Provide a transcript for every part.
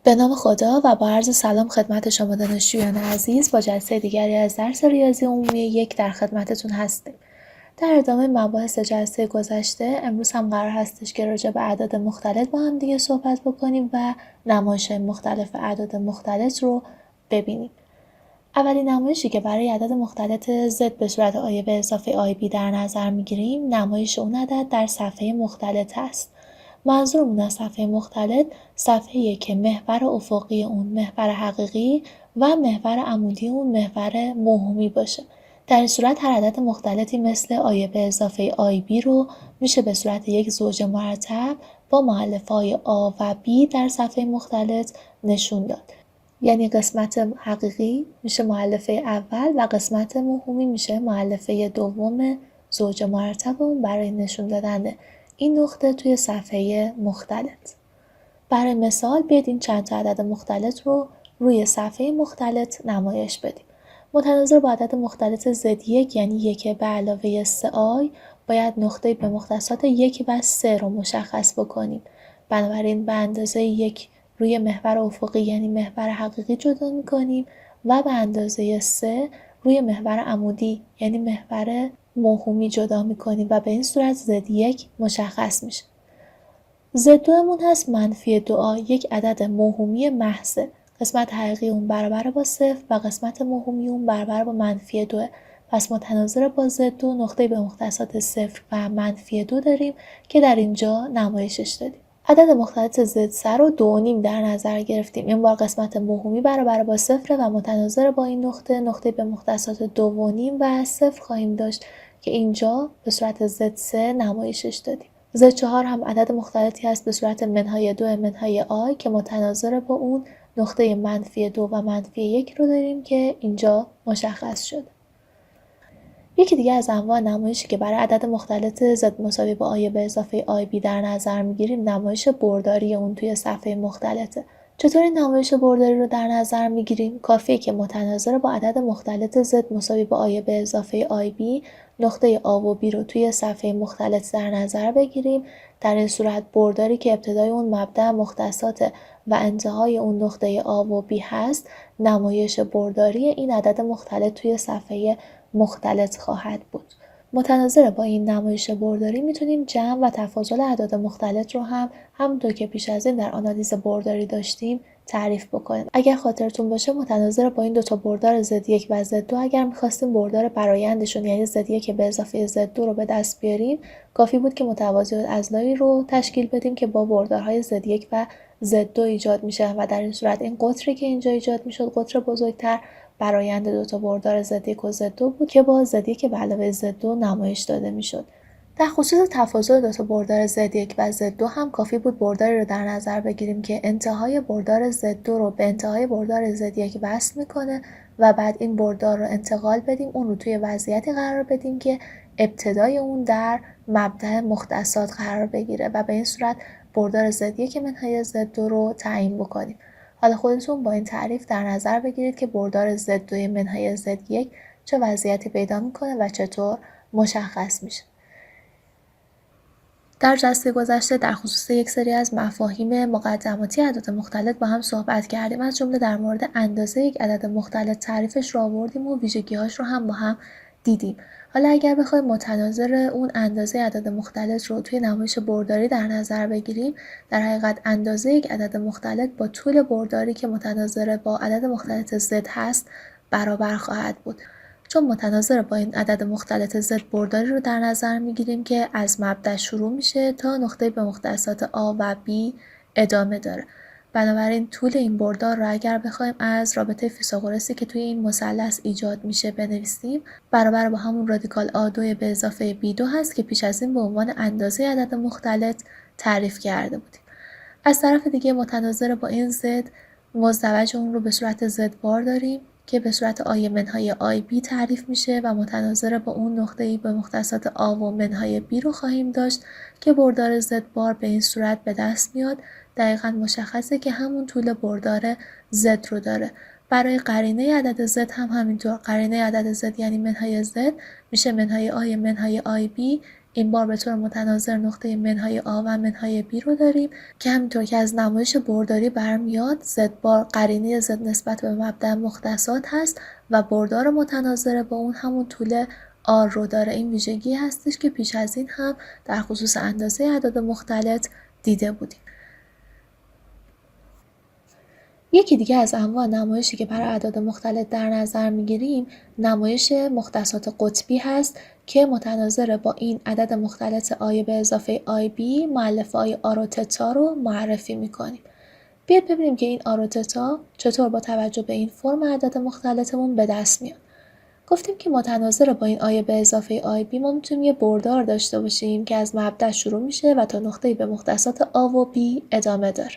به نام خدا و با عرض سلام خدمت شما دانشجویان عزیز، با جلسه دیگری از درس ریاضی عمومی 1 در خدمتتون هستیم. در ادامه مباحث جلسه گذشته امروز هم قرار هستش که راجع به اعداد مختلط با هم دیگه صحبت بکنیم و نمایش مختلف اعداد مختلط رو ببینیم. اولین نمایشی که برای عدد مختلط z به صورت آی به اضافه آی بی در نظر میگیریم نمایش اون عدد در صفحه مختلط است. منظورمون از صفحه مختلط صفحه‌ایه که محور افقی اون محور حقیقی و محور عمودی اون محور موهومی باشه. در این صورت هر عدد مختلطی مثل آی به اضافه آی بی رو میشه به صورت یک زوج مرتب با مؤلفه‌های آ و بی در صفحه مختلط نشون داد. یعنی قسمت حقیقی میشه مؤلفه اول و قسمت موهومی میشه مؤلفه دوم زوج مرتب اون برای نشون دادن این نقطه توی صفحه مختلط. برای مثال بیاید این چند تا عدد مختلط رو روی صفحه مختلط نمایش بدیم. متناظر با عدد مختلط z1 یعنی 1 به علاوه 3i باید نقطه به مختصات 1 و 3 رو مشخص بکنیم. بنابراین به اندازه 1 روی محور افقی یعنی محور حقیقی جدا می‌کنیم و به اندازه 3 روی محور عمودی یعنی محور موهومی جدا می‌کنیم و به این صورت z1 مشخص میشه. z2 مون هست منفی 2a، یک عدد موهومی محضه. قسمت حقیقی اون برابر با 0 و قسمت موهومی اون برابر با منفی 2. پس متناظر با z2 نقطه به مختصات 0 و منفی 2 داریم که در اینجا نمایشش دادیم. عدد مختلط z3 رو 2.5 در نظر گرفتیم. این بار قسمت موهومی برابر با 0 و متناظر با این نقطه به مختصات 2.5 و 0 خواهیم داشت که اینجا به صورت z3 نمایشش دادیم. z4 هم عدد مختلطی هست به صورت منهای 2 منهای آی که متناظر با اون نقطه منفی 2 و منفی 1 رو داریم که اینجا مشخص شده. یکی دیگه از انواع نمایشی که برای عدد مختلط z مساوی با آی به اضافه آی بی در نظر میگیریم نمایش برداری اون توی صفحه مختلطه. چطور این نمایش برداری رو در نظر میگیریم؟ کافیه که متناظر با عدد مختلط z مساوی با آی به اضافه آی بی نقطه آ و بی رو توی صفحه مختلط در نظر بگیریم. در این صورت برداری که ابتدای اون مبدأ مختصات و انتهای اون نقطه آ و بی هست نمایش برداری این عدد مختلط توی صفحه مختلط خواهد بود. متناظر با این نمایش برداری میتونیم جمع و تفاضل اعداد مختلط رو هم همونطور که پیش از این در آنالیز برداری داشتیم تعریف بکنیم. اگر خاطرتون باشه متناظر با این دوتا بردار z1 و z2 اگر میخواستیم بردار برآیندشون یعنی z1 به اضافه z2 رو به دست بیاریم کافی بود که متوازی الاضلاعی رو تشکیل بدیم که با بردارهای z1 و z2 ایجاد میشه و در این صورت این قطری که اینجا ایجاد میشد قطر بزرگتر برآیند دوتا بردار z1 و z2 بود که با z1 به علاوه z2 نمایش داده میشد. در خصوص تفاضل دوتا بردار z1 و z2 هم کافی بود برداری رو در نظر بگیریم که انتهای بردار z2 رو به انتهای بردار z1 وصل میکنه و بعد این بردار رو انتقال بدیم اون رو توی وضعیتی قرار بدیم که ابتدای اون در مبدأ مختصات قرار بگیره و به این صورت بردار z1 منهای z2 رو تعیین بکنیم. حالا خودتون با این تعریف در نظر بگیرید که بردار z2 منهای z1 چه وضعیتی پیدا میکنه و چطور مشخص میشه. در جلسه گذشته در خصوص یک سری از مفاهیم مقدماتی اعداد مختلط با هم صحبت کردیم، از جمله در مورد اندازه یک عدد مختلط تعریفش رو آوردیم و ویژگی‌هاش رو هم با هم دیدیم. حالا اگر بخوایم متناظر اون اندازه عدد مختلط رو توی نمایش برداری در نظر بگیریم، در حقیقت اندازه یک عدد مختلط با طول برداری که متناظر با عدد مختلط z هست برابر خواهد بود. چون متناظر با این عدد مختلط z برداری رو در نظر میگیریم که از مبدأ شروع میشه تا نقطه به مختصات آ و b ادامه داره. بنابراین طول این بردار رو اگر بخوایم از رابطه فیثاغورسی که توی این مثلث ایجاد میشه بنویسیم برابر با همون رادیکال آ2 به اضافه b2 هست که پیش از این به عنوان اندازه عدد مختلط تعریف کرده بودیم. از طرف دیگه متناظر با این z مزدوج اون رو به صورت z بار داریم که به صورت آی منهای آی بی تعریف میشه و متناظر با اون نقطه‌ای به مختصات آ و منهای بی رو خواهیم داشت که بردار z بار به این صورت به دست میاد. دقیقاً مشخصه که همون طول بردار z رو داره. برای قرینه عدد z هم همینطور. قرینه عدد z یعنی منهای z میشه منهای آی منهای آی بی این بار به طور متناظر نقطه منهای آ و منهای بی رو داریم که همینطور که از نمایش برداری برمیاد زد بار قرینه زد نسبت به مبدأ مختصات هست و بردار متناظر با اون همون طول آر رو داره. این ویژگی هستش که پیش از این هم در خصوص اندازه اعداد مختلط دیده بودیم. یکی دیگه از انواع نمایشی که برای اعداد مختلط در نظر میگیریم نمایش مختصات قطبی هست که متناظر با این عدد مختلط آی به اضافه آی بی مؤلفه های آر و تتا رو معرفی میکنیم. بیاید ببینیم که این آر و تتا چطور با توجه به این فرم اعداد مختلطمون به دست میاد. گفتیم که متناظر با این آی به اضافه آی بی ما میتونیم یه بردار داشته باشیم که از مبدأ شروع میشه و تا نقطه‌ای به مختصات آ و بی ادامه داره.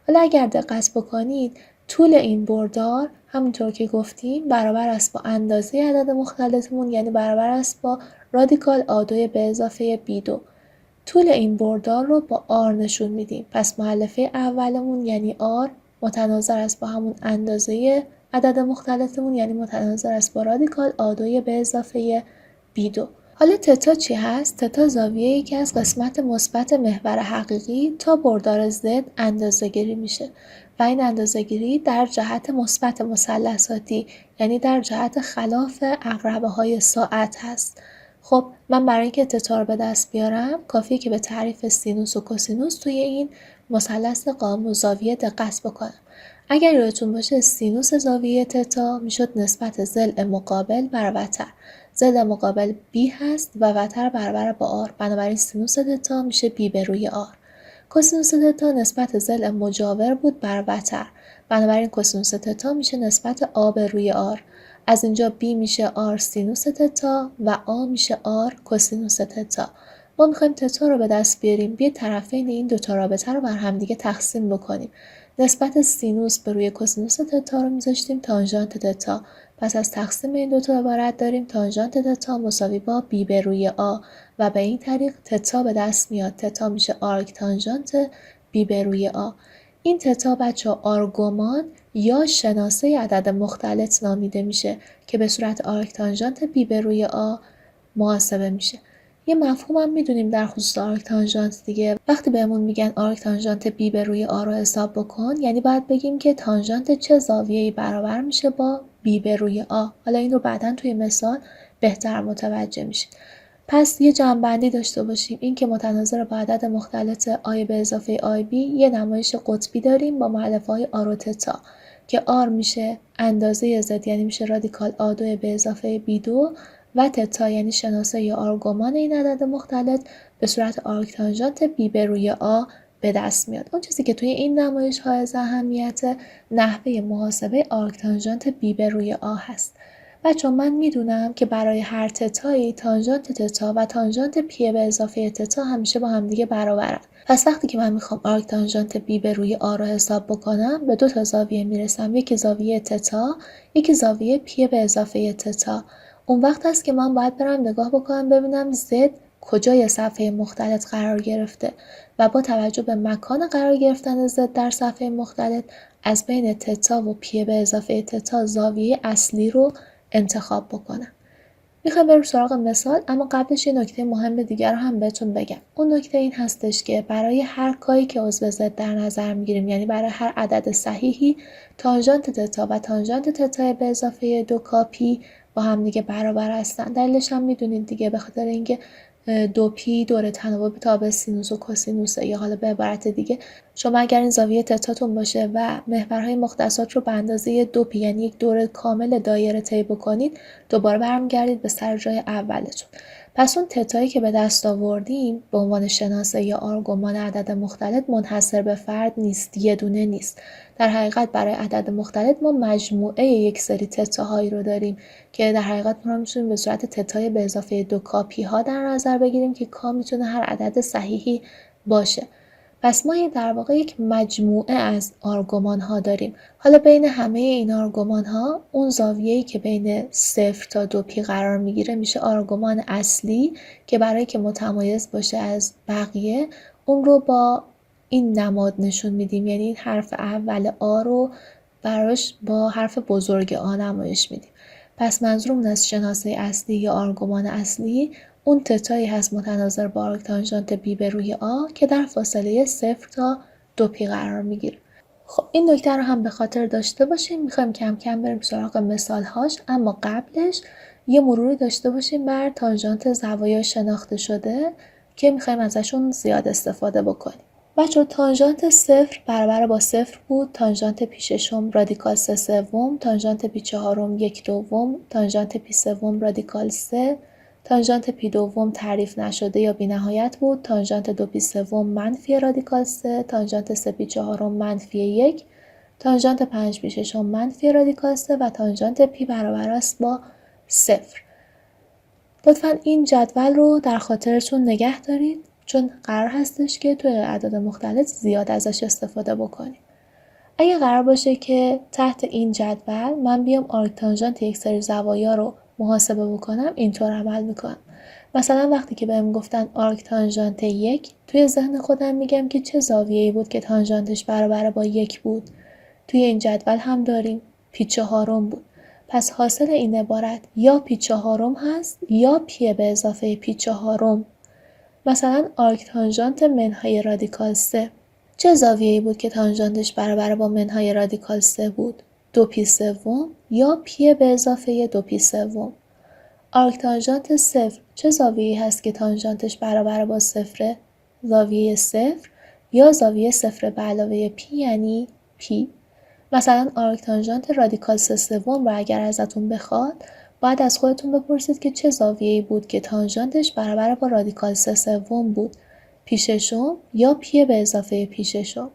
حالا اگر دقت بکنید طول این بردار همونطور که گفتیم برابر است با اندازه عدد مختلطمون، یعنی برابر است با رادیکال آ2 به اضافه بی2. طول این بردار رو با آر نشون میدیم. پس مؤلفه اولمون یعنی آر متناظر است با همون اندازه عدد مختلطمون، یعنی متناظر است با رادیکال آ2 به اضافه بی2. حالا تتا چی هست؟ تتا زاویه‌ای که از قسمت مثبت محور حقیقی تا بردار زد اندازه‌گیری میشه و این اندازه‌گیری در جهت مثبت مثلثاتی، یعنی در جهت خلاف عقربه‌های ساعت هست. خب من برای اینکه تتا رو به دست بیارم کافیه که به تعریف سینوس و کوسینوس توی این مثلث قائم زاویه دقت بکنم. اگر یادتون باشه سینوس زاویه تتا میشد نسبت ضلع مقابل بر وتر. ضلع مقابل بی هست و وتر برابر با آر، بنابراین سینوس تتا میشه بی به روی آر. کوسینوس تتا نسبت ضلع مجاور بود بر وتر، بنابراین کوسینوس تتا میشه نسبت آ به روی آر. از اینجا بی میشه آر سینوس تتا و آ میشه آر کوسینوس تتا. ما میخوایم تتا رو به دست بیاریم، بیا طرفین این دوتا رابطه رو بر همدیگه تقسیم بکنیم. نسبت سینوس به روی کوسینوس تتا رو میذاشتیم تانژانت تتا. پس از تقسیم این دوتا عبارت داریم تانژانت تتا مساوی با بی به روی آ و به این طریق تتا به دست میاد. تتا میشه آرک تانژانت بی به روی آ. این تتا بچه آرگومان یا شناسه عدد مختلط نامیده میشه که به صورت آرک تانژانت بی به روی آ محاسبه میشه. یه مفهوم هم میدونیم در خصوص آرک تانژانت دیگه. وقتی بهمون میگن آرک تانژانت بی به روی آ رو حساب بکن، یعنی باید بگیم که تانژانت چه زاویه‌ای برابر میشه با بی به روی آ. حالا این رو بعداً توی مثال بهتر متوجه میشید. پس یه جمع‌بندی داشته باشیم، این که متناظر با عدد مختلط آی به اضافه آی بی یه نمایش قطبی داریم با مؤلفه‌های آر و تتا که آر میشه اندازه زد، یعنی میشه رادیکال آ2 به اضافه بی2 و تتا یعنی شناسه یا آرگومان این عدد مختلط به صورت آرک تانژانت بی به روی آ به دست میاد. اون چیزی که توی این نمایش حائز اهمیت نحوه محاسبه آرک تانژانت بی به روی آ هست. بچه‌ها من میدونم که برای هر تتایی تانژانت تتا و تانژانت پی به اضافه تتا همیشه با همدیگه برابرن. پس وقتی که من میخوام آرک تانژانت بی به روی آ رو حساب بکنم به دو تا زاویه میرسم، یکی زاویه تتا، یکی زاویه پی به اضافه تتا. اون وقت هست که من باید برم نگاه بکنم ببینم زد کجای صفحه مختلط قرار گرفته و با توجه به مکان قرار گرفتن زد در صفحه مختلط از بین تتا و پی به اضافه تتا زاویه اصلی رو انتخاب بکنم. میخوام بریم سراغ مثال، اما قبلش یه نکته مهم دیگر رو هم بهتون بگم. اون نکته این هستش که برای هر کاری که عضو زد در نظر میگیریم، یعنی برای هر عدد صحیحی تانژانت تتا و تانژانت تتا به اضافه 2 پی با هم دیگه برابر هستن. دلیلش هم میدونید دیگه، به خاطر اینکه 2 دور تناوب تابع سینوس و کوسینوسه. یا حالا به عبارت دیگه شما اگر این زاویه تتاتون باشه و محورهای مختصات رو به اندازه 2 یعنی یک دور کامل دایره طی بکنید، دوباره برمیگردید به سر جای اولتون. پس اون تتایی که به دست آوردیم به عنوان شناسه یا آرگومان عدد مختلط منحصر به فرد نیست، یه دونه نیست. در حقیقت برای عدد مختلط ما مجموعه یک سری تتاهایی رو داریم که در حقیقت ما میتونیم به صورت تتای به اضافه 2 پی ها در نظر بگیریم که کا میتونه هر عدد صحیحی باشه. پس ما در واقع یک مجموعه از آرگومان ها داریم. حالا بین همه این آرگومان ها اون زاویه‌ای که بین 0 تا 2 پی قرار میگیره میشه آرگومان اصلی که برای که متمایز باشه از بقیه اون رو با این نماد نشون میدیم، یعنی این حرف اول آ رو براش با حرف بزرگ آ نمایش میدیم. پس منظورمون از شناسه اصلی یا آرگومان اصلی اون تتایی هست متناظر با آرک تانژانت بی به روی آ که در فاصله 0 تا 2 پی قرار میگیره. خب این نکته رو هم به خاطر داشته باشیم. میخوایم کم کم بریم سراغ مثالهاش، اما قبلش یه مروری داشته باشیم بر تانژانت زوایای شناخته شده که میخوایم ازشون زیاد استفاده بکنیم. بچه تانژانت 0 برابر با 0 بود، تانژانت پی ششم رادیکال 3 سوم، تانژانت پی چهارم 1 دوم، تانژانت پی سوم رادیکال 3، تانژانت پی دوم تعریف نشده یا بی‌نهایت بود، تانژانت 2 پی سوم منفی رادیکال 3، تانژانت 3 پی چهارم منفی 1، تانژانت 5 پی ششم منفی رادیکال 3 و تانژانت پی برابر است با 0. لطفاً این جدول رو در خاطرتون نگه دارید چون قرار هستش که توی اعداد مختلف زیاد ازش استفاده بکنیم. اگه قرار باشه که تحت این جدول من بیام آرک تانژانت یک سری زوایا رو محاسبه بکنم، اینطور عمل میکنم. مثلا وقتی که بهم گفتن آرک تانژانت 1، توی ذهن خودم میگم که چه زاویه‌ای بود که تانژانتش برابر با 1 بود. توی این جدول هم داریم پی چهارم بود. پس حاصل این عبارت یا پی چهارم هست یا پی به اضافه پی چهارم. مثلا آرک تانژانت منهای رادیکال 3 چه زاویه‌ای بود که تانژانتش برابر با منهای رادیکال 3 بود؟ 2 پی سوم یا پی به اضافه 2 پی سوم. آرک تانژانت 0 چه زاویه‌ای هست که تانژانتش برابر با 0؟ زاویه 0 یا زاویه 0 به علاوه پی یعنی پی. مثلا آرک تانژانت رادیکال 3 سوم رو اگر ازتون بخواد، باید از خودتون بپرسید که چه زاویه‌ای بود که تانژانتش برابر با رادیکال 3 سوم بود؟ پی ششم یا پی به اضافه پی ششم.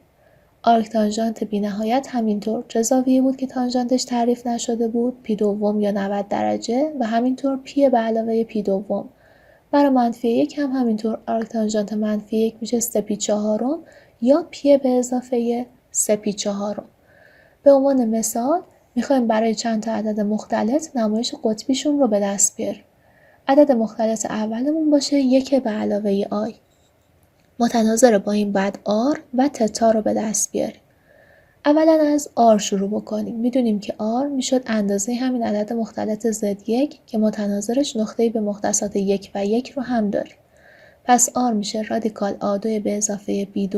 آرک تانژانت بی‌نهایت همینطور چه زاویه‌ای بود که تانژانتش تعریف نشده بود؟ پی دوم یا 90 درجه و همینطور پی به علاوه پی دوم. برای منفی 1 هم همینطور آرک تانژانت منفی 1 میشه 3 پی چهارم یا پی به اضافه 3 پی چهارم. به عنوان مثال میخوایم برای چند تا عدد مختلط نمایش قطبیشون رو به دست بیاریم. عدد مختلط اولمون باشه 1 به علاوه آی. متناظر با این بعد آر و تتا رو به دست بیاریم. اولا از آر شروع بکنیم. میدونیم که آر میشد اندازه همین عدد مختلط Z1 که متناظرش نقطه‌ای به مختصات 1 و 1 رو هم داریم. پس آر میشه رادیکال A2 به اضافه B2.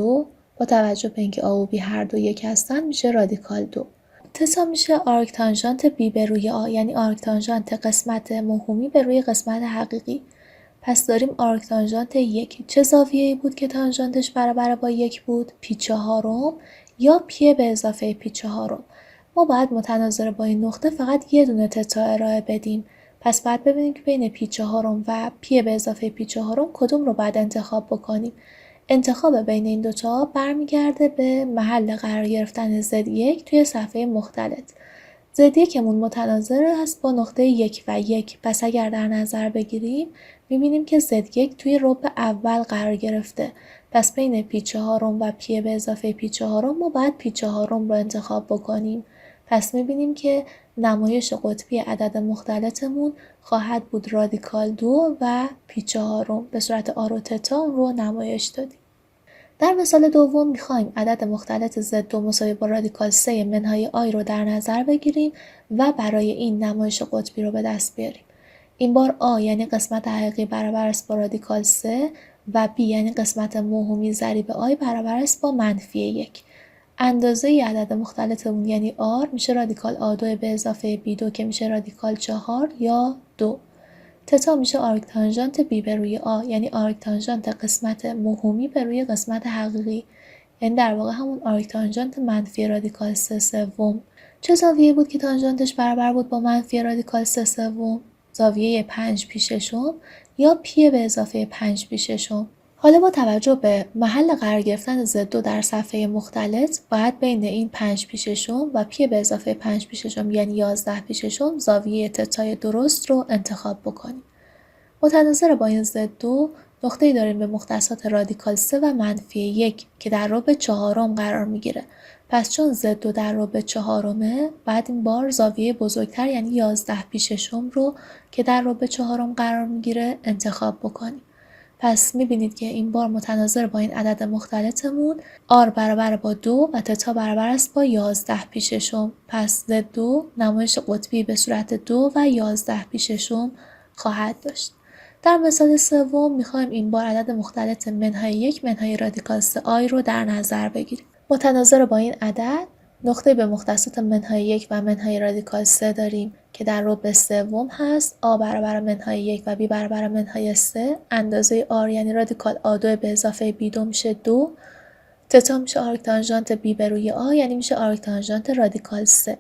با توجه به اینکه A و B هر دو 1 هستن میشه رادیکال 2. تتا میشه آرک تانژانت B به روی آ، یعنی آرک تانژانت قسمت موهومی به روی قسمت حقیقی. پس داریم آرک تانژانت 1 چه زاویه‌ای بود که تانژانتش برابر با 1 بود؟ پی چهارم یا پی به اضافه پی چهارم. ما باید متناظر با این نقطه فقط یه دونه تتا ارائه بدیم. پس باید ببینیم که بین پی چهارم و پی به اضافه پی چهارم کدوم رو باید انتخاب بکنیم. انتخاب بین این دوتا برمیگرده به محل قرار گرفتن Z1 توی صفحه مختلط. Z1 مون متناظر هست با نقطه 1 و 1. پس اگر در نظر بگیریم میبینیم که Z1 توی ربع اول قرار گرفته. پس بین پی چهارم و پی به اضافه پی چهارم ما باید پی چهارم رو انتخاب بکنیم. پس میبینیم که نمایش قطبی عدد مختلطمون خواهد بود رادیکال 2 و پی چهارم. به صورت آر و تتا رو نمایش دادیم. در مثال دوم میخوایم عدد مختلط Z2 مساوی با رادیکال 3 منهای آی رو در نظر بگیریم و برای این نمایش قطبی رو به دست بیاریم. این بار آ یعنی قسمت حقیقی برابر است با رادیکال 3 و B یعنی قسمت موهومی ضریب آی برابر است با منفی 1. اندازه عدد مختلطمون یعنی R میشه رادیکال A2 به اضافه B2 که میشه رادیکال 4 یا 2. تتا میشه آرک تانژانت B به روی آ، یعنی آرک تانژانت قسمت موهومی به روی قسمت حقیقی، یعنی در واقع همون آرک تانژانت منفی رادیکال 3 سوم. چه زاویه‌ای بود که تانژانتش برابر بود با منفی رادیکال 3 سوم؟ زاویه 5 پی ششم یا پی به اضافه 5 پی ششم. حالا با توجه به محل قرار گرفتن Z2 در صفحه مختلط باید بین این 5 پی ششم و پی به اضافه 5 پی ششم یعنی 11 پی ششم زاویه تتای درست رو انتخاب بکنیم. متناظر با این Z2 نقطه‌ای داریم به مختصات رادیکال 3 و منفی 1 که در ربع چهارم قرار میگیره. پس چون Z2 در ربع چهارمه بعد این بار زاویه بزرگتر یعنی 11 پی ششم رو که در ربع چهارم قرار میگیره انتخاب بکنیم. پس میبینید که این بار متناظر با این عدد مختلطمون R برابر با 2 و تتا برابر است با 11 پی ششم. پس Z2 نمایش قطبی به صورت 2 و 11 پی ششم خواهد داشت. در مثال سوم میخوایم این بار عدد مختلط منهای 1 منهای رادیکال 3 آی رو در نظر بگیریم. متناظر با این عدد نقطه به مختصات منهای 1 و منهای رادیکال 3 داریم که در ربع سوم هست. آ برابر منهای 1 و بی برابر منهای 3 اندازه آر یعنی رادیکال آ2 به اضافه بی 2 میشه 2. تتا میشه آرک تانژانت بی به روی آ یعنی میشه آرک تانژانت رادیکال 3.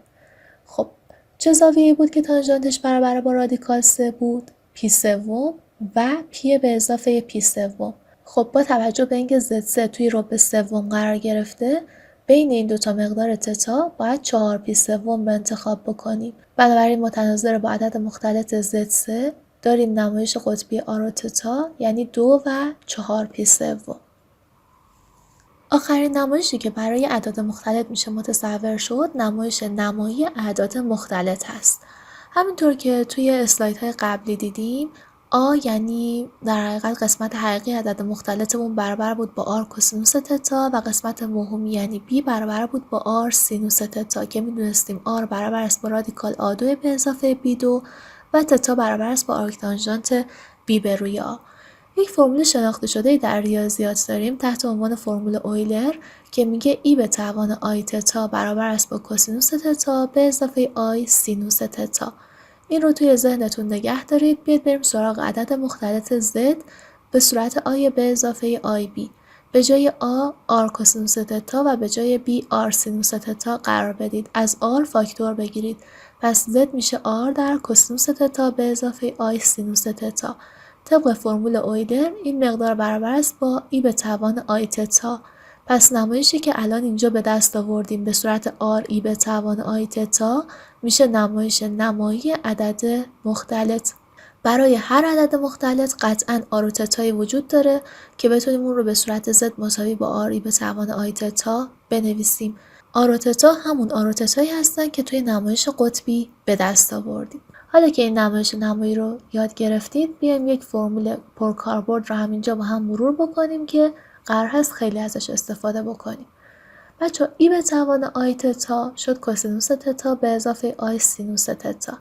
خب چه زاویه‌ای بود که تانژانتش برابر با رادیکال 3 بود؟ پی سوم و پی به اضافه پی سوم. خب با توجه به اینکه Z3 توی ربع سوم قرار گرفته، بین این دوتا مقدار تتا باید 4 پی سوم رو انتخاب بکنیم. بنابراین متناظر با عدد مختلط Z3 داریم نمایش قطبی آر و تتا یعنی 2 و 4 پی سوم. آخرین نمایشی که برای اعداد مختلط میشه متصور شد نمایش نمایی اعداد مختلط هست. همینطور که توی اسلایدهای قبلی دیدیم آ یعنی در حقیقت قسمت حقیقی عدد مختلطمون برابر بود با آر کوسینوس تتا و قسمت موهومی یعنی بی برابر بود با آر سینوس تتا که میدونستیم آر برابر است با رادیکال آ2 به اضافه بی 2 و تتا برابر است با آرک تانژانت بی به روی آ. یک فرمول شناخته شده در ریاضیات داریم تحت عنوان فرمول اویلر که میگه ای به توان آی تتا برابر است با کوسینوس تتا به اضافه آی سینوس تتا. این رو توی ذهنتون نگه دارید. بیاید بریم سراغ عدد مختلط Z به صورت آی به اضافه آی بی. به جای آ آر کوسینوس تتا و به جای بی آر سینوس تتا قرار بدید. از آر فاکتور بگیرید. پس Z میشه آر در کوسینوس تتا به اضافه آی سینوس تتا. طبق فرمول اویلر این مقدار برابر است با ای به توان آی تتا. پس نمایشی که الان اینجا به دست آوردیم به صورت آر ای به توان آی تتا میشه نمایش نمایی عدد مختلط. برای هر عدد مختلط قطعاً آر و تتایی وجود داره که بتونیم اون رو به صورت Z مساوی با آر ای به توان آی تتا بنویسیم. آر و تتا همون آر و تتایی هستن که توی نمایش قطبی به دست آوردیم. حالا که این نمایش نمایی رو یاد گرفتید بیایم یک فرمول پرکاربرد رو همینجا با هم مرور بکنیم که قرار هست خیلی ازش استفاده بکنیم. بچه ای به توان آی تتا شد کوسینوس تتا به اضافه آی سینوس تتا.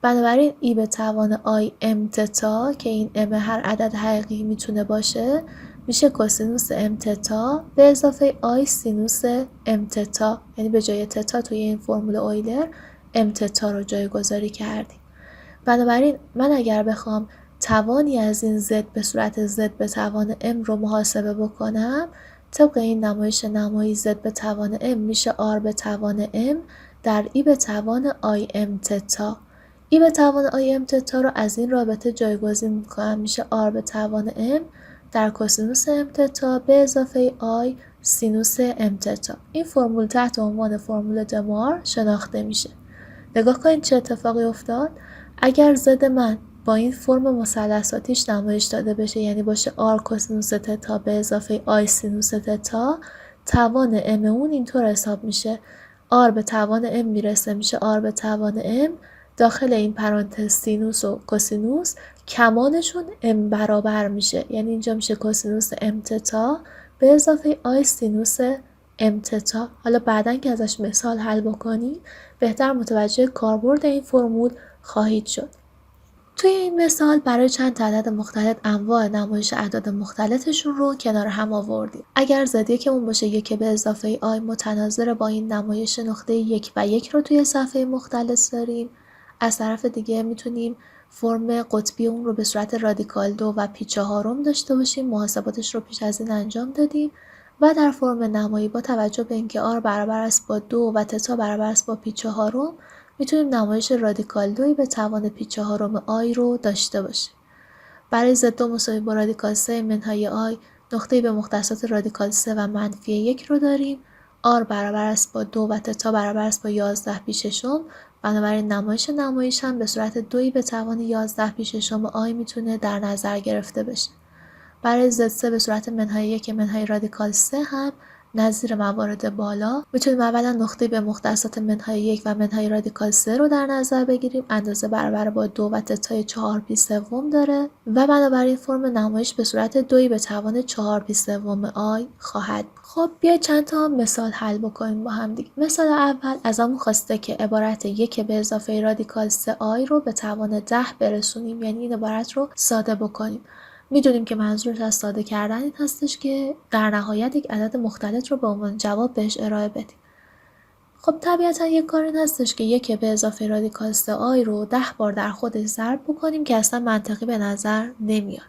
بنابراین ای به توان آی ام تتا که این ام هر عدد حقیقی میتونه باشه میشه کوسینوس ام تتا به اضافه آی سینوس ام تتا. یعنی به جای تتا توی این فرمول اویلر ام تتا رو جایگذاری کردیم. بنابراین من اگر بخوام توانی از این Z به صورت Z به توان M رو محاسبه بکنم طبق این نمایش نمایی Z به توان M میشه R به توان M در I به توان IM تتا. I به توان IM تتا رو از این رابطه جایگزین میکنم میشه R به توان M در کوسینوس M تتا به اضافه I سینوس M تتا. این فرمول تحت عنوان فرمول دمار شناخته میشه. نگاه کنید چه اتفاقی افتاد. اگر Z من با این فرم مثلثاتیش نمایش داده بشه یعنی باشه R کوسینوس تتا به اضافه I سینوس تتا توان M اون اینطور حساب میشه R به توان M میرسه میشه R به توان M داخل این پرانتز سینوس و کوسینوس کمانشون M برابر میشه یعنی اینجا میشه کوسینوس M تتا به اضافه I سینوس M تتا. حالا بعدن که ازش مثال حل بکنید بهتر متوجه کاربرد این فرمول خواهید شد. توی این مثال برای چند عدد مختلط انواع نمایش اعداد مختلطشون رو کنار هم آوردیم. اگر زدی که اون باشه یک به اضافه آی متناظر با این نمایش نقطه 1 و 1 رو توی صفحه مختلط داریم. از طرف دیگه میتونیم فرم قطبی اون رو به صورت رادیکال 2 و پی 4 داشته باشیم. محاسباتش رو پیش از این انجام دادیم. و در فرم نمایی با توجه به اینکه آر برابر است با 2 و تتا برابر است با پی 4 میتونیم نمایش رادیکال 2 به توان پی 4 آی رو داشته باشیم. برای Z2 مساوی با رادیکال 3 منهای آی نقطه به مختصات رادیکال 3 و منفی 1 رو داریم. آر برابر است با 2 و تتا برابر است با 11 پی 6. بنابراین نمایش هم به صورت 2 به توان 11 پی 6 آی میتونه در نظر گرفته بشه. برای Z3 به صورت منهای 1 منهای رادیکال 3 هم نظیر موارد بالا میتونیم اولا نقطه به مختصات منهای 1 و منهای رادیکال 3 رو در نظر بگیریم. اندازه برابر با 2 و تتای 4 پی سوم داره و بنابراین فرم نمایش به صورت 2 به توان 4 پی سوم آی خواهد. خب بیا چند تا مثال حل بکنیم با هم دیگه. مثال اول ازمون خواسته که عبارت 1 به اضافه رادیکال 3 آی رو به توان 10 برسونیم، یعنی این عبارت رو ساده بکنیم. میدونیم که منظورش از ساده کردن این هستش که در نهایت یک عدد مختلط رو به عنوان جواب بهش ارائه بدیم. خب طبیعتا یک کار این هستش که 1 به اضافه رادیکال 3 آی رو 10 بار در خودش ضرب بکنیم که اصلا منطقی به نظر نمیاد.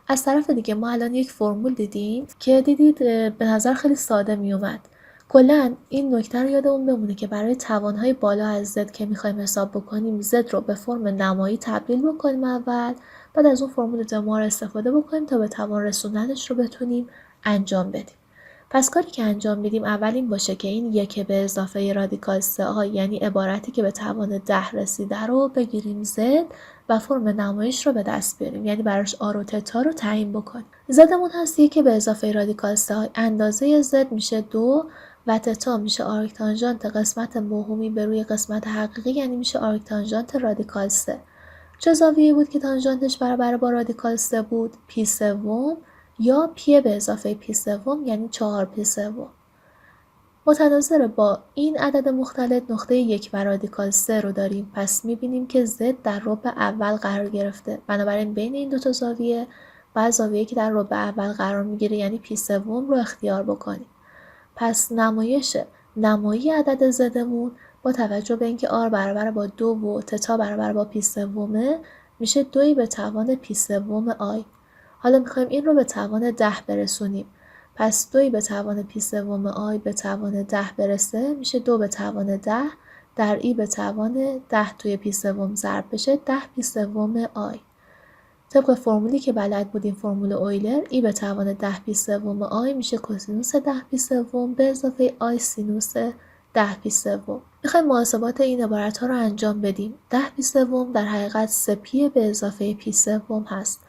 از طرف دیگه ما الان یک فرمول دیدیم که دیدید به نظر خیلی ساده میومد. کلا این نکته رو یادمون بمونه که برای توانهای بالا از z که میخوایم حساب بکنیم z رو به فرم نمایی تبدیل بکنیم اول، بعد از اون فرمول دمار استفاده بکنیم تا به توان رسوندنش رو بتونیم انجام بدیم. پس کاری که انجام میدیم اول این باشه که این 1 به اضافه رادیکال 3 آ یعنی عبارتی که به توان 10 رسیده رو بگیریم z و فرم نمایش رو به دست بیاریم، یعنی براش آر و تتا رو تعیین بکنیم. زدمون هست 1 به اضافه رادیکال 3 آ، اندازه z میشه 2 و تتا میشه آرک تانژانت قسمت موهومی به روی قسمت حقیقی، یعنی میشه آرک تانژانت رادیکال 3. چه زاویه‌ای بود که تانژانتش برابر با رادیکال 3 بود؟ پی سوم یا پی به اضافه پی سوم یعنی 4 پی سوم. متناظر با این عدد مختلط نقطه 1 و رادیکال 3 رو داریم، پس میبینیم که z در ربع اول قرار گرفته. بنابراین بین این دو تا زاویه باید زاویه‌ای که در ربع اول قرار میگیره یعنی پی سوم رو اختیار بکنیم. پس نمایش نمایی عدد زدمون با توجه به اینکه r برابر با 2 و تتا برابر با پی سومه میشه 2 به توان پی سوم آی. حالا میخوایم این رو به توان 10 برسونیم. پس 2 به توان پی سوم آی به توان 10 برسه میشه 2 به توان 10 در ای به توان 10 توی پی سوم ضرب بشه 10 پی سوم آی. طبق فرمولی که بلد بودیم، فرمول اویلر، ای به توان 10 پی سوم آی میشه کوسینوس 10 پی سوم به اضافه آی سینوس 10 پی سوم. میخوایم محاسبات این عبارت ها رو انجام بدیم. 10 پی سوم در حقیقت 3 پی به اضافه پی سوم هست.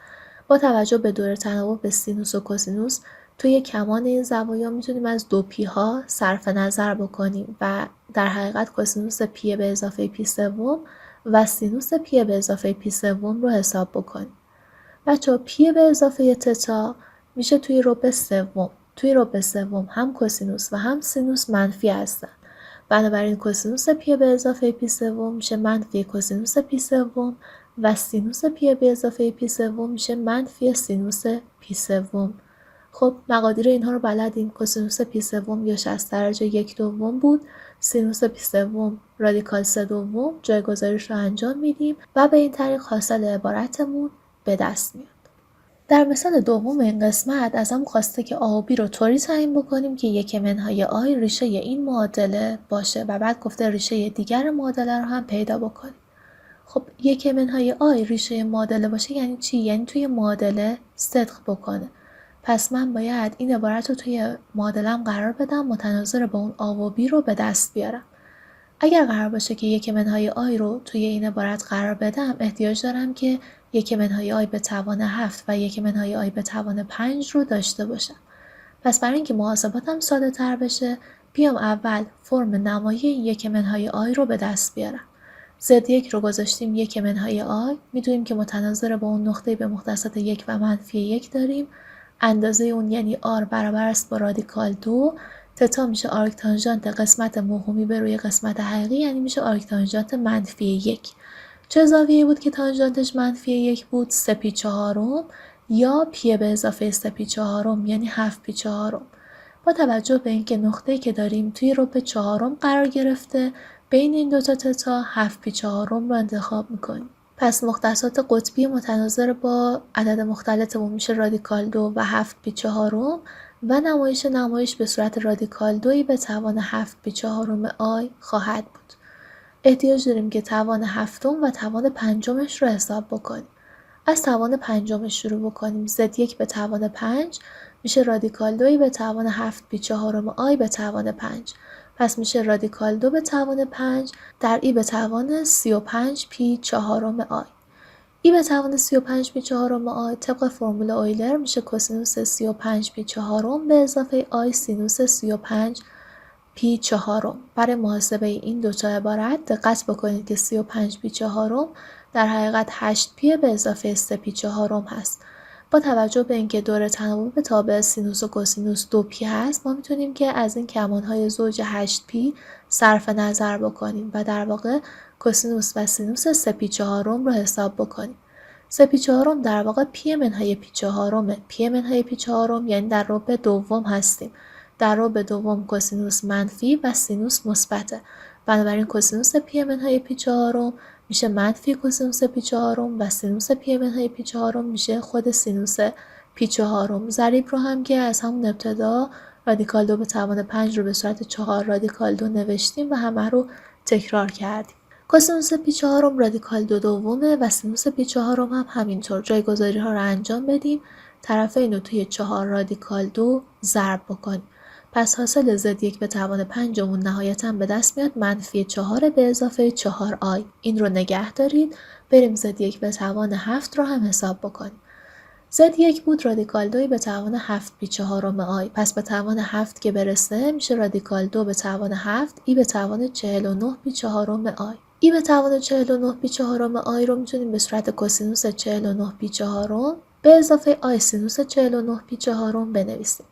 با توجه به دور تناوب به سینوس و کوسینوس توی کمان این زوایا میتونیم از 2 پی ها صرف نظر بکنیم و در حقیقت کوسینوس پی به اضافه پی سوم و سینوس پی به اضافه پی سوم رو حساب بکنیم. بچه پی به اضافه تتا میشه توی ربع سوم. توی ربع سوم هم کوسینوس و هم سینوس منفی هستن. بنابراین کوسینوس پی به اضافه پی سوم میشه منفی کوسینوس پی سوم و سینوس پی به اضافه پی سوم میشه منفی سینوس پی سوم. خب مقادیر اینها رو بلدیم. کوسینوس پی سوم یا 60 درجه 1 دوم بود. سینوس پی سوم رادیکال 3 دوم. جایگذاریش رو انجام میدیم و به این طریق حاصل عبارتمون به دست میاد. در مثال دوم این قسمت ازم خواسته که آ و بی رو طوری تعیین بکنیم که 1 منهای آی ریشه این معادله باشه و بعد گفته ریشه دیگر معادله رو هم پیدا بکنیم. خب 1 منهای آی ریشه معادله باشه یعنی چی؟ یعنی توی معادله صدق بکنه. پس من باید این عبارت رو توی معادلم قرار بدم، متناظر با اون آ و بی رو به دست بیارم. اگر قرار باشه که 1 منهای آی رو توی این عبارت قرار بدم، احتیاج دارم که 1 منهای آی به توان 7 و 1 منهای آی به توان 5 رو داشته باشم. پس برای اینکه محاسباتم ساده تر بشه، بیام اول فرم نمایی 1 منهای آی رو به دست بیارم. Z1 رو گذاشتیم 1 منهای آی، میدونیم که متناظر با اون نقطه به مختصات 1 و منفی 1 داریم. اندازه اون یعنی r برابر است با رادیکال 2. تتا میشه آرک تانژانت قسمت موهومی به روی قسمت حقیقی، یعنی میشه آرک تانژانت منفی 1. چه زاویه‌ای بود که تانژانتش منفی 1 بود؟ 3 پی چهارم یا پی به اضافه 3 پی چهارم یعنی 7 پی چهارم. با توجه به اینکه نقطه‌ای که داریم توی ربع چهارم قرار گرفته، بین این دوتا تتا 7 پی چهارم رو انتخاب میکنیم. پس مختصات قطبی متناظر با عدد مختلطمون میشه رادیکال 2 و 7 پی چهارم و نمایش به صورت رادیکال 2 به توان 7 پی چهارم آی خواهد بود. احتیاج داریم که توان هفتم و توان پنجمش رو حساب بکنیم. از توان پنجمش شروع بکنیم. Z1 به توان 5 میشه رادیکال 2 به توان 7 پی چهارم آی به توان 5. پس میشه رادیکال 2 به توان 5 در ای به توان 35 پی چهارم آی. ای به توان 35 پی چهارم آی طبق فرمول اویلر میشه کوسینوس 35 پی چهارم به اضافه آی سینوس 35 پی چهارم. برای محاسبه این دوتا عبارت دقت بکنید که 35 پی چهارم در حقیقت 8 پی به اضافه 3 پی چهارم هست. با توجه به اینکه دور تناوب تابع سینوس و کوسینوس 2 پی هست، ما میتونیم که از این کمانهای زوج 8 پی صرف نظر بکنیم و در واقع کوسینوس و سینوس 3 پی چهارم رو حساب بکنیم. 3 پی چهارم در واقع پی منهای پی چهارمه. پی منهای پی چهارم یعنی در ربع دوم هستیم. در ربع دوم کوسینوس منفی و سینوس مثبته. بنابراین کوسینوس پی منهای پی چهارم میشه منفی کوسینوس پی چهارم و سینوس پی منهای پی چهارم میشه خود سینوس پی چهارم. ضریب رو هم که از همون ابتدا رادیکال 2 به توان 5 رو به صورت 4 رادیکال 2 نوشتیم و همه رو تکرار کردیم. کوسینوس پی چهارم رادیکال 2 دومه و سینوس پی چهارم هم همینطور. جایگذاری ها رو انجام بدیم. طرفین رو توی 4 رادیکال 2 ضرب بکنیم. پس حاصل Z1 به توان 5 نهایتاً به دست میاد منفی 4 به اضافه 4i. این رو نگه دارید. بریم Z1 به توان 7 رو هم حساب بکنیم. Z1 بود رادیکال 2 به توان 7 پی چهارم آی. پس به توان 7 که برسه میشه رادیکال 2 به توان 7 ای به توان 49 پی چهارم آی. ای به توان 49 پی چهارم آی رو میتونیم به صورت کوسینوس 49 پی چهارم به اضافه آی سینوس 49 پی چهارم بنویسیم.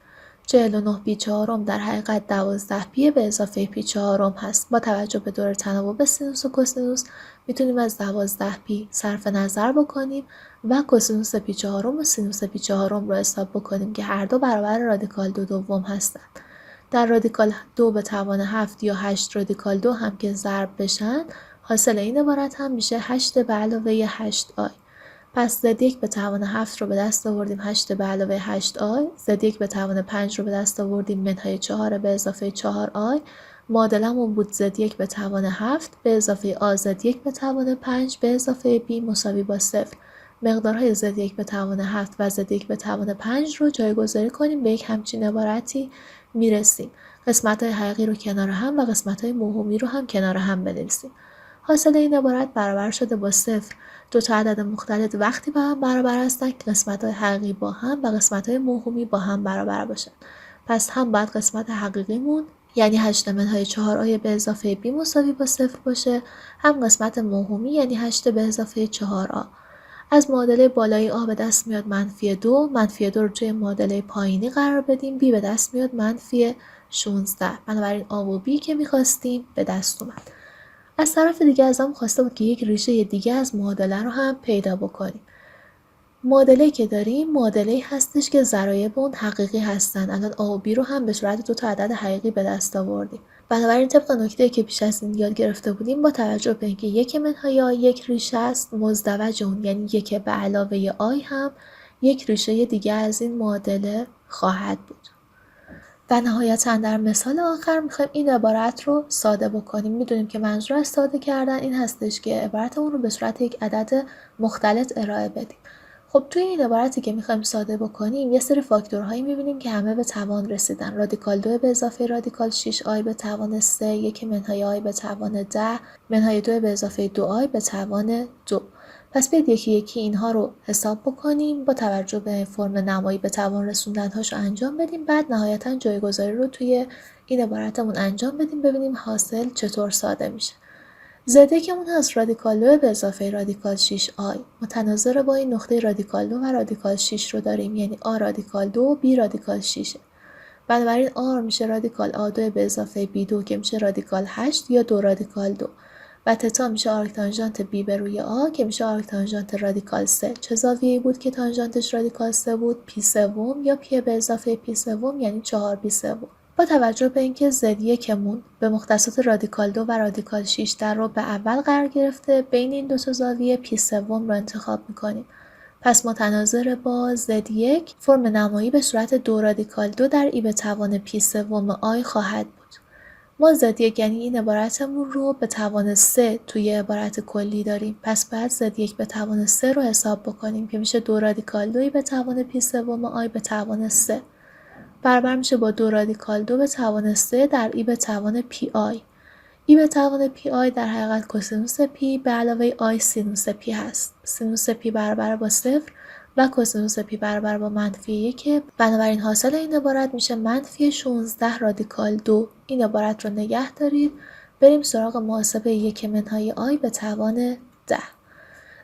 49 پی چهارم در حقیقت 12 پی به اضافه پی چهارم هست. با توجه به دور تناوب سینوس و کوسینوس میتونیم از 12 پی صرف نظر بکنیم و کوسینوس پی چهارم و سینوس پی چهارم رو حساب بکنیم که هر دو برابر رادیکال 2 دوم هستند. در رادیکال 2 به توان 7 یا 8 رادیکال 2 هم که ضرب بشن، حاصل این عبارت هم میشه 8 به علاوه 8i. پس Z1 به توان 7 رو به دست آوردیم 8 به علاوه 8i. Z1 به توان 5 رو به دست آوردیم منهای 4 به اضافه 4i. معادلمون بود Z1 به توان 7 به اضافه Z1 به توان 5 به اضافه B مساوی با 0. مقدارهای Z1 به توان 7 و Z1 به توان 5 رو جایگذاری کنیم، به یک همچین عبارتی میرسیم. قسمت‌های حقیقی رو کنار هم و قسمت‌های موهومی رو هم کنار هم بنویسیم. حاصل این عبارت برابر شده با 0. دو تا عدد مختلف وقتی با هم برابر هستند که قسمت‌های حقیقی با هم و قسمت‌های موهومی با هم برابر باشن. پس هم باید قسمت حقیقیمون یعنی 8 منهای 4i به اضافه b مساوی با 0 باشه، هم قسمت موهومی یعنی 8 به اضافه 4a. از معادله بالایی a به دست میاد منفی 2، منفی 2 رو توی معادله پایینی قرار بدیم، b به دست میاد منفی 16. بنابراین a و b که میخواستیم به دست اومد. از طرف دیگه ازم خواسته بود که یک ریشه دیگه از معادله رو هم پیدا بکنیم. معادله که داریم معادله هستش که ضرایب اون حقیقی هستن. الان a و b رو هم به صورت دو تا عدد حقیقی به دست آوردیم. بنابراین طبق نکته‌ای که پیش از این یاد گرفته بودیم، با توجه به اینکه یک منهای آی یک ریشه است، مزدوج اون یعنی یک به علاوه آی هم یک ریشه دیگه از این معادله خواهد بود. و نهایتاً در مثال آخر میخوایم این عبارت رو ساده بکنیم. میدونیم که منظور از ساده کردن این هستش که عبارتمون رو به صورت یک عدد مختلط ارائه بدیم. خب توی این عبارتی که میخوایم ساده بکنیم یه سری فاکتورهایی میبینیم که همه به توان رسیدن. رادیکال 2 به اضافه رادیکال 6i به توان 3، 1 منهای i به توان 10، منهای 2 به اضافه 2i به توان 2. پس بیاید یکی یکی اینها رو حساب بکنیم، با توجه به فرم نمایی به توان رسوندن‌هاش رو انجام بدیم، بعد نهایتاً جایگذاری رو توی این عبارتمون انجام بدیم، ببینیم حاصل چطور ساده میشه. زده که اون هست رادیکال 2 به اضافه رادیکال 6i متناظر با این نقطه رادیکال 2 و رادیکال 6 رو داریم، یعنی a رادیکال 2 و b رادیکال 6. بنابراین r میشه رادیکال a2 به اضافه b2 که میشه رادیکال 8 یا 2 رادیکال 2 و تتا میشه آرک تانژانت b به روی a که میشه آرک تانژانت رادیکال 3. چه زاویه‌ای بود که تانژانتش رادیکال 3 بود؟ پی سوم یا پی به اضافه پی سوم یعنی 4 پی سوم. با توجه به اینکه Z1 مون به مختصات رادیکال 2 و رادیکال 6 در ربع اول قرار گرفته، بین این دو تا زاویه پی سوم رو انتخاب میکنیم. پس متناظر با Z1 فرم نمایی به صورت 2 رادیکال 2 در ای به توان پی سوم آی خواهد بود. ما Z1 یعنی این عبارتمون رو به توان 3 توی عبارت کلی داریم، پس باید Z1 به توان 3 رو حساب بکنیم که میشه 2 رادیکال 2 به توان پی سوم آی به توان 3 برابر میشه با 2 رادیکال 2 به توان 3 در ای به توان پی آی. ای به توان پی آی در حقیقت کوسینوس پی به علاوه آی سینوس پی هست. سینوس پی برابر با 0 و کوسینوس پی برابر با -1. بنابراین حاصل این عبارت میشه -16 رادیکال 2. این عبارت رو نگه دارید. بریم سراغ محاسبه 1 منهای آی به توان 10.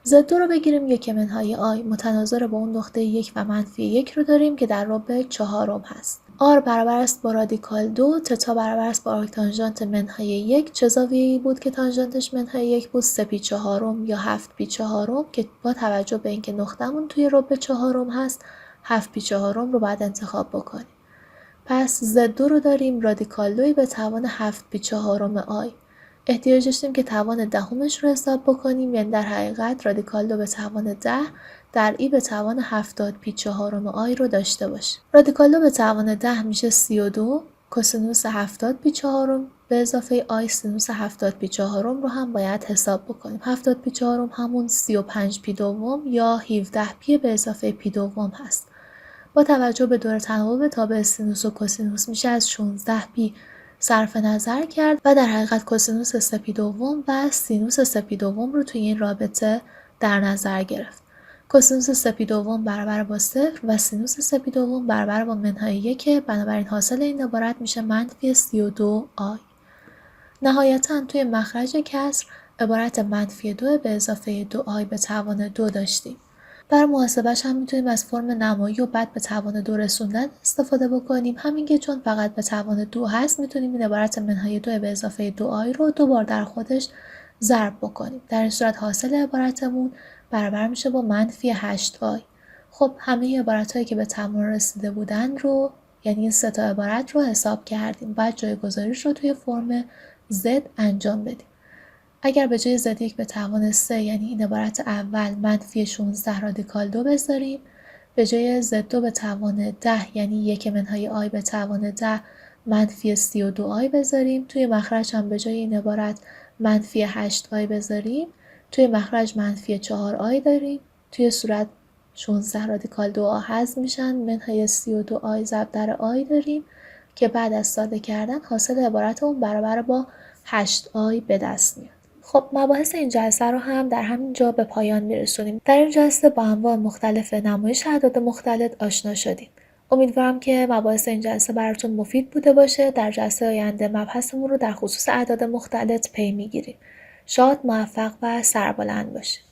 Z2 رو بگیریم. 1 منهای آی متناظر با اون نقطه 1 و -1 رو داریم که در ربع 4 هست. R برابر است با رادیکال 2، تتا برابر است با آرکتانژانت منهای 1. چه زاویه‌ای بود که تانژانتش منهای 1 بود؟ 3π4 یا 7π4 که با توجه به اینکه نقطمون توی ربع 4 هست 7π4 رو باید انتخاب بکنیم. پس Z2 رو داریم رادیکال 2 به توان 7π4 آی. احتیاج داشتیم که توان دهمش رو حساب بکنیم، یعنی در حقیقت رادیکال 2 به توان 10 در ای به توان 70π4 آی رو داشته باشیم. رادیکال 2 به توان 10 میشه 32. کوسینوس 70π4 به اضافه آی سینوس 70π4 رو هم باید حساب بکنیم. 70π4 همون 35π2 یا 17π به اضافه π2 هست. با توجه به دور تناوب تابع سینوس و کوسینوس میشه از 16π صرف نظر کرد و در حقیقت کوسینوس 3π2 و سینوس 3π2 رو توی این رابطه در نظر گرفت. کوسینوس 3π2 برابر با 0 و سینوس 3π2 برابر با منهای 1. بنابراین حاصل این عبارت میشه -32 آی. نهایتاً توی مخرج کسر عبارت -2 به اضافه 2 آی به توان 2 داشتیم. برای محاسبهش هم میتونیم از فرم نمایی و بعد به توان 2 رسوندن استفاده بکنیم. همین که چون فقط به توان 2 هست میتونیم این عبارت منهای 2 به اضافه 2 آی رو دوبار در خودش ضرب بکنیم. در این صورت حاصل عبارتمون برابر میشه با -8 آی. خب همه عبارت هایی که به تمام رسیده بودن رو، یعنی این 3 تا عبارت رو حساب کردیم. بعد جایگذاریش رو توی فرم Z انجام بدیم. اگر به جای Z1 به توان 3 یعنی این عبارت اول -16 رادیکال 2 بذاریم، به جای Z2 به توان 10 یعنی 1 منهای آی به توان 10 -32 آی بذاریم، توی مخرج هم به جای این عبارت -8 آی بذاریم، توی مخرج -4 آی داریم، توی صورت 16 رادیکال 2 آ حذف میشن، منهای 32 آی ضرب در آی داریم که بعد از ساده کردن حاصل عبارت اون برابر با 8 آی به دست میاد. خب مباحث این جلسه رو هم در همین جا به پایان میرسونیم. در این جلسه با انواع مختلف نمایش اعداد مختلط آشنا شدیم. امیدوارم که مباحث این جلسه براتون مفید بوده باشه. در جلسه آینده مبحثمون رو در خصوص اعداد مختلط پی میگیریم. شاد، موفق و سربلند باشید.